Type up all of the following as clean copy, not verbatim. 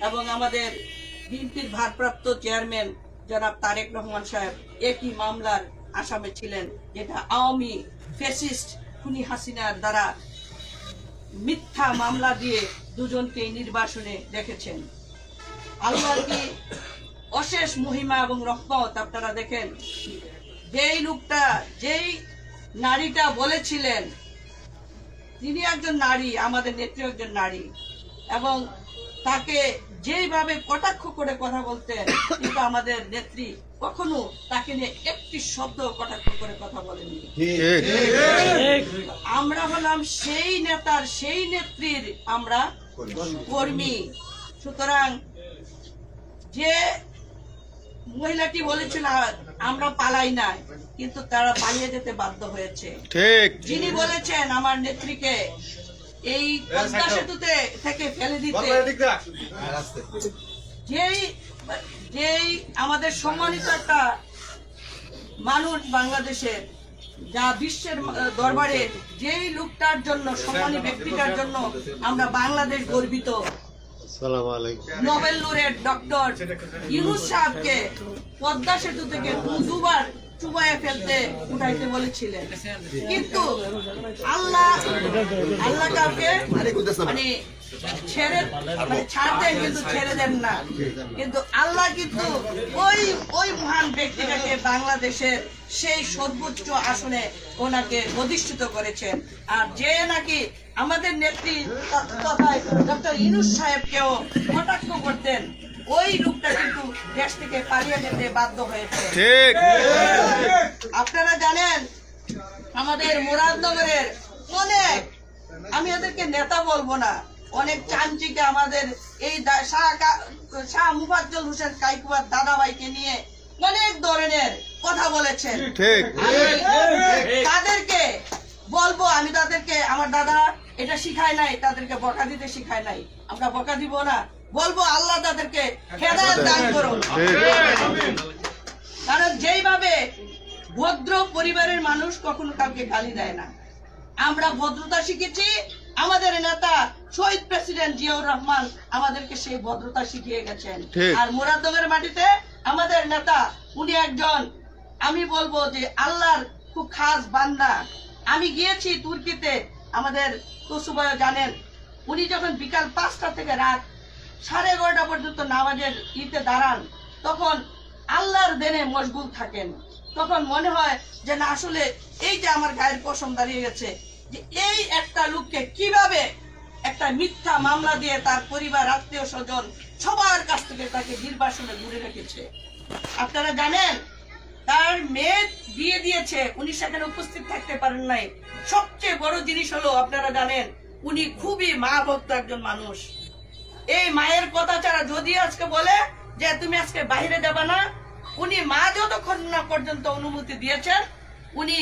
এবং আমাদের বিএনপির ভারপ্রাপ্ত চেয়ারম্যান জনাব তারেক রহমান সাহেব একই মামলার আসামি ছিলেন, যেটা আওয়ামী ফ্যাসিস্ট খুনি হাসিনার দ্বারা মিথ্যা মামলা দিয়ে দুজনকে নির্বাসনে রেখেছেন। আল্লাহর কি অশেষ মহিমা এবং রহমত। আপনারা দেখেন, যেই লোকটা, যেই নারীটা বলেছিলেন তিনি একজন নারী, আমাদের নেত্রী একজন নারী, এবং তাকে যেইভাবে কটাক্ষ করে কথা বলতেন, কিন্তু আমাদের নেত্রী কখনো তাকে নিয়ে একটি শব্দ কটাক্ষ করে কথা বলেনি। আমরা হলাম সেই নেতার, সেই নেত্রীর আমরা কর্মী। সুতরাং যে মহিলাটি বলেছিল আমরা পালাই না, কিন্তু তারা পালিয়ে যেতে বাধ্য হয়েছে। যিনি বলেছেন আমার নেত্রীকে এই পদ্মা সেতুতে থেকে ফেলে দিতে, যেই আমাদের সম্মানিত একটা মানুষ বাংলাদেশের, যা বিশ্বের দরবারে যেই লোকটার জন্য, সম্মানী ব্যক্তিটার জন্য আমরা বাংলাদেশ গর্বিত, নোবেল লরেট ডক্টর ইউনূস সাহেবকে পদ্মা সেতু থেকে দুবার চুবাইয়ে ফেলতে উঠাইতে বলেছিলেন, কিন্তু আল্লাহ কাউকে মানে ছাড় দেন, কিন্তু ছেড়ে দেন না। কিন্তু আল্লাহ কিন্তু ওই মহান ব্যক্তিটাকে বাংলাদেশের সেই সর্বোচ্চ আসনে ওনাকে অধিষ্ঠিত করেছেন। আর যে নাকি আমাদের নেত্রী তথা ডক্টর ইউনূস সাহেবকেও কটাক্ষ করতেন, ওই লোকটা কিন্তু দেশ থেকে পালিয়ে যেতে বাধ্য হয়েছে। আপনারা জানেন আমাদের মুরাদনগরের অনেক, আমি ওদেরকে নেতা বলবো না, অনেক চাঞ্চিকে আমাদের এই শাহ মুফাজ্জল হোসেন কাইকুয়ার দাদাভাইকে নিয়ে অনেক ধরনের কথা বলেছেন। তাদেরকে বলবো, আমি তাদেরকে, আমার দাদা এটা শিখায় নাই, তাদেরকে বকা দিতে শিখায় নাই, আমরা বকা দিব না, বলবো আল্লাহ তাদেরকে হেদায়েত দান করুন। কারণ যেইভাবে ভদ্র পরিবারের মানুষ কখনো কাউকে গালি দেয় না, আমরা ভদ্রতা শিখেছি। আমাদের নেতা শহীদ প্রেসিডেন্ট জিয়াউর রহমান আমাদেরকে সেই ভদ্রতা শিখিয়ে গেছেন। আর মুরাদনগরের মাটিতে আমাদের নেতা, উনি একজন, আমি বলবো যে আল্লাহর খুব খাস বান্দা। আমি গিয়েছি তুর্কিতে, আমাদের তোসুবাই জানেন, উনি যখন বিকাল 5টা থেকে রাত 11:30 পর্যন্ত নামাজের ইতে দাঁড়ান, তখন আল্লাহর দেনে মশগুল থাকেন। তখন মনে হয় যে না, আসলে এই যে আমার গায়ের পশম দাঁড়িয়ে গেছে, যে এই একটা লোককে কিভাবে একটা মিথ্যা মামলা দিয়ে তার পরিবার, আত্মীয় স্বজন সবার কাছ থেকে তাকে নির্বাসনে দূরে রেখেছে। আপনারা জানেন তার মেয়ে বিয়ে দিয়েছে, উনি সেখানে উপস্থিত থাকতে পারেন নাই। সবচেয়ে বড় জিনিস হলো, আপনারা জানেন উনি খুবই মা ভক্ত একজন মানুষ। এই মায়ের কথা ছাড়া যদি আজকে বলে যে তুমি আজকে বাইরে যাবে না, উনি মা যতক্ষণ না পর্যন্ত অনুমতি দিয়েছেন, উনি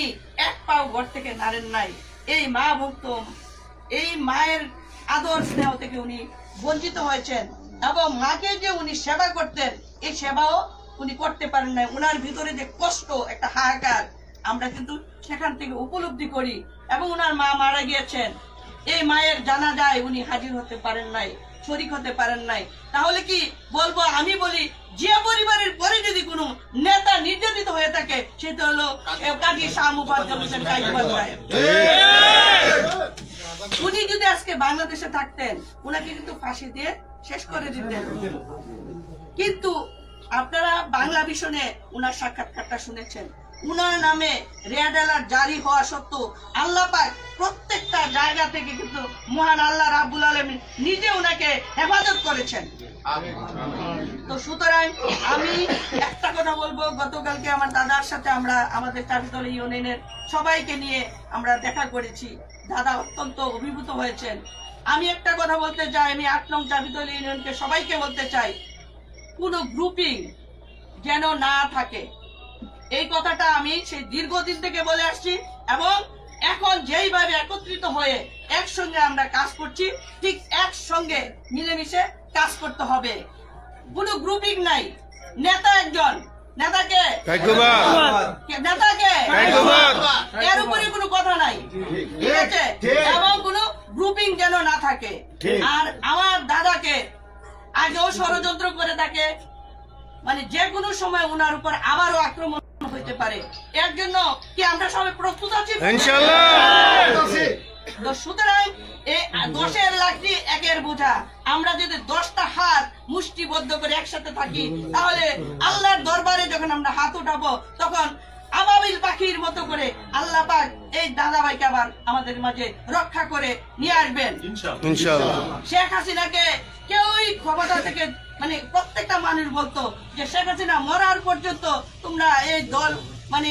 এক পাও ঘর থেকে নাড়েন নাই। এই মা ভক্ত, এই মায়ের আদর স্নেহ থেকে উনি বঞ্চিত হয়েছেন, এবং মাকে যে উনি সেবা করতেন, এই সেবাও উনি করতে পারেন নাই। উনার ভিতরে যে কষ্ট, একটা হাহাকার, আমরা কিন্তু সেখান থেকে উপলব্ধি করি। এবং উনার মা মারা গিয়েছেন, এই মায়ের জানাজায় উনি হাজির হতে পারেন নাই, শরীক হতে পারেন নাই। তাহলে কি বলবো? আমি বলি, যে পরিবারের পরে যদি কোনো নেতা নির্যাতিত হয়ে থাকে, সেটা হলো কাজী শাহ মুফাজ্জল হোসেন কাইকুয়া সাহেব। উনি যদি আজকে বাংলাদেশে থাকতেন, উনাকে কিন্তু ফাঁসি দিয়ে শেষ করে দিতেন। কিন্তু আপনারা বাংলা ভিশনে উনার সাক্ষাৎকারটা শুনেছেন। উনার নামে রেড অ্যালার্ট জারি হওয়া সত্ত্বেও আল্লাহ পাক প্রত্যেকটা জায়গা থেকে কিন্তু মহান আল্লাহ রাব্বুল আলামিন নিজে উনাকে হেফাজত করেছেন। তো সুতরাং আমি একটা কথা বলবো, গতকালকে আমার দাদার সাথে আমরা আমাদের চাবিতলা ইউনিয়নের সবাইকে নিয়ে আমরা দেখা করেছি। দাদা অত্যন্ত অভিভূত হয়েছেন। আমি একটা কথা বলতে চাই, আমি 8 নং চাবিতলা ইউনিয়নকে সবাইকে বলতে চাই, কোনো গ্রুপিং যেন না থাকে। এই কথাটা আমি সেই দীর্ঘদিন থেকে বলে আসছি, এবং এখন যেইভাবে একত্রিত হয়ে একসঙ্গে আমরা কাজ করছি, ঠিক একসঙ্গে মিলেমিশে কাজ করতে হবে। কোনো গ্রুপিং নাই, নেতা একজন, নেতাকে নেতাকে এর উপরে কোনো কথা নাই, ঠিক আছে? এবং কোনো গ্রুপিং যেন না থাকে। আর আমার দাদাকে আগেও ষড়যন্ত্র করে থাকে, মানে যে কোনো সময় ওনার উপর আবারও আক্রমণ হইতে পারে। এর জন্য কি আমরা সবাই প্রস্তুত আছি? সুতরাং এই 10-এর লাঠি 1-এর বোঝা, আমরা যদি 10টা হাত মুষ্টিবদ্ধ করে একসাথে থাকি, তাহলে আল্লাহর দরবারে যখন আমরা হাত উঠাবো, তখন আবাবিল পাখির মতো করে আল্লাহ পাক এই দাদাভাইকে আবার আমাদের মাঝে রক্ষা করে নিয়ে আসবেন ইনশাআল্লাহ। শেখ হাসিনাকে কেউই ক্ষমতা থেকে, মানে প্রত্যেকটা মানুষ বলতো যে শেখ হাসিনা মরার পর্যন্ত তোমরা এই দল, মানে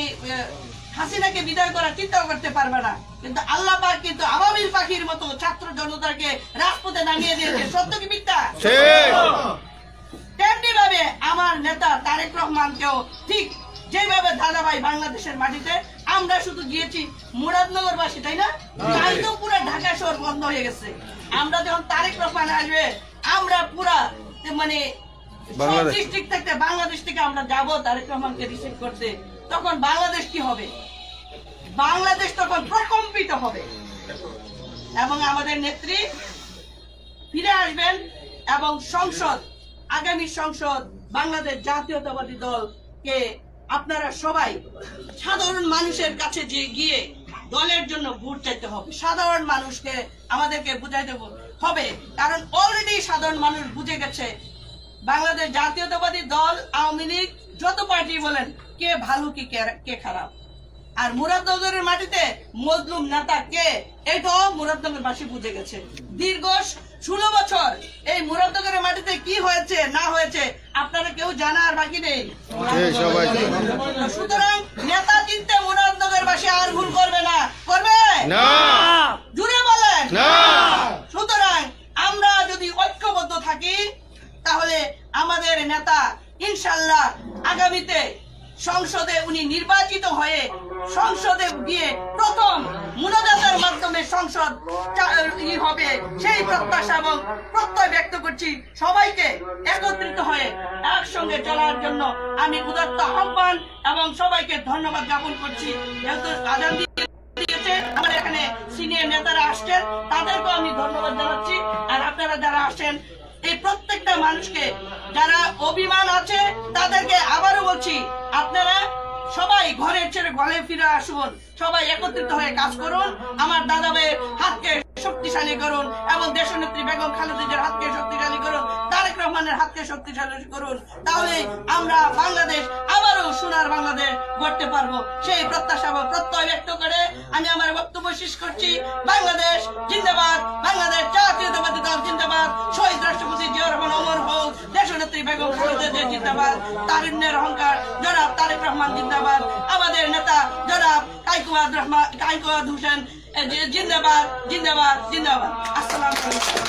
হাসিনাকে বিদায় করার চিন্তাও করতে পারবে না। কিন্তু আল্লাহ পাক কিন্তু আবাবিল পাখির মতো ছাত্র জনতাকে রাজপথে নামিয়ে দিয়েছে। সত্য কি মিথ্যা? তেমনি ভাবে আমার নেতা তারেক রহমানকেও ঠিক যেভাবে দাদাভাই বাংলাদেশের মাটিতে, আমরা শুধু গিয়েছি মুরাদনগরবাসী, তাই না? তাই তো পুরো ঢাকা শহর বন্ধ হয়ে গেছে। আমরা যখন তারেক রহমান আসবে, আমরা পুরা মানে ডিস্ট্রিক্ট থেকে, বাংলাদেশ থেকে আমরা যাব তারেক রহমানকে রিসিভ করতে। তখন বাংলাদেশ কি হবে? বাংলাদেশ তখন প্রকম্পিত হবে এবং আমাদের নেত্রী ফিরে আসবেন এবং সংসদ, আগামী সংসদ বাংলাদেশ জাতীয়তাবাদী দলকে আপনারা সবাই সাধারণ মানুষের কাছে যে গিয়ে দলের জন্য ভোট চাইতে হবে। সাধারণ মানুষকে আমাদেরকে বুঝাইতে হবে, কারণ অলরেডি সাধারণ মানুষ বুঝে গেছে বাংলাদেশ জাতীয়তাবাদী দল, আওয়ামী লীগ, যত পার্টি বলেন, কে ভালো কি কে খারাপ। আর মুরাদনগরের মাটিতে মজলুম নেতা কে, এটাও মুরাদনগরবাসী বুঝে গেছে। দীর্ঘ 16 বছর এই মুরাদনগরের মাটিতে কি হয়েছে না হয়েছে আপনারা কেউ জানার বাকি নেই। সুতরাং নেতা চিনতে মুরাদনগরবাসী আর ভুল করবে না, করবে না? জুড়ে বলেন না। সুতরাং আমরা যদি ঐক্যবদ্ধ থাকি, তাহলে আমাদের নেতা ইনশাআল্লাহ আগামীতে সংসদে উনি নির্বাচিত হয়ে সংসদে গিয়ে প্রথম মুনাজাতের মাধ্যমে সংসদ হবে, সেই প্রত্যাশা এবং প্রত্যয় ব্যক্ত করছি। সবাইকে একত্রিত হয়ে একসঙ্গে চলার জন্য আমি উদাত্ত আহ্বান এবং সবাইকে ধন্যবাদ জ্ঞাপন করছি। যেহেতু আজান দিয়েছে, আমার এখানে সিনিয়র নেতারা আসছেন, তাদেরকেও আমি ধন্যবাদ জানাচ্ছি। আর আপনারা যারা আসেন, এই প্রত্যেকটা মানুষকে, যারা অভিমান আছে, তাদেরকে আবারও বলছি, আপনারা সবাই ঘরে ছেড়ে ঘরে ফিরে আসুন, সবাই একত্রিত হয়ে কাজ করুন। আমার দাদাভাইয়ের হাতকে শক্তিশালী করুন এবং দেশনেত্রী বেগম খালেদা জিয়ার হাতকে শক্তিশালী করুন, তারেক রহমানের হাতকে শক্তিশালী করুন। তাহলে আমরা বাংলাদেশ আবারও সোনার বাংলাদেশ গড়তে পারবো, সেই প্রত্যাশা এবং প্রত্যয় ব্যক্ত করে আমি আমার বক্তব্য শেষ করছি। বাংলাদেশ জিন্দাবাদ, বাংলাদেশ জাতীয়তাবাদী দল জিন্দাবাদ, শহীদ রাষ্ট্রপতি জিয়াউর রহমান অমর হোক, দেশনেত্রী বেগম খালেদা জিয়া জিন্দাবাদ, তারুণ্যের অহংকার জনাব তারেক রহমান জিন্দাবাদ, আমাদের নেতা জনাব কায়কোয়াদ হোসেন জিন্দাবাদ, জিন্দাবাদ, জিন্দাবাদ। আসসালামু আলাইকুম।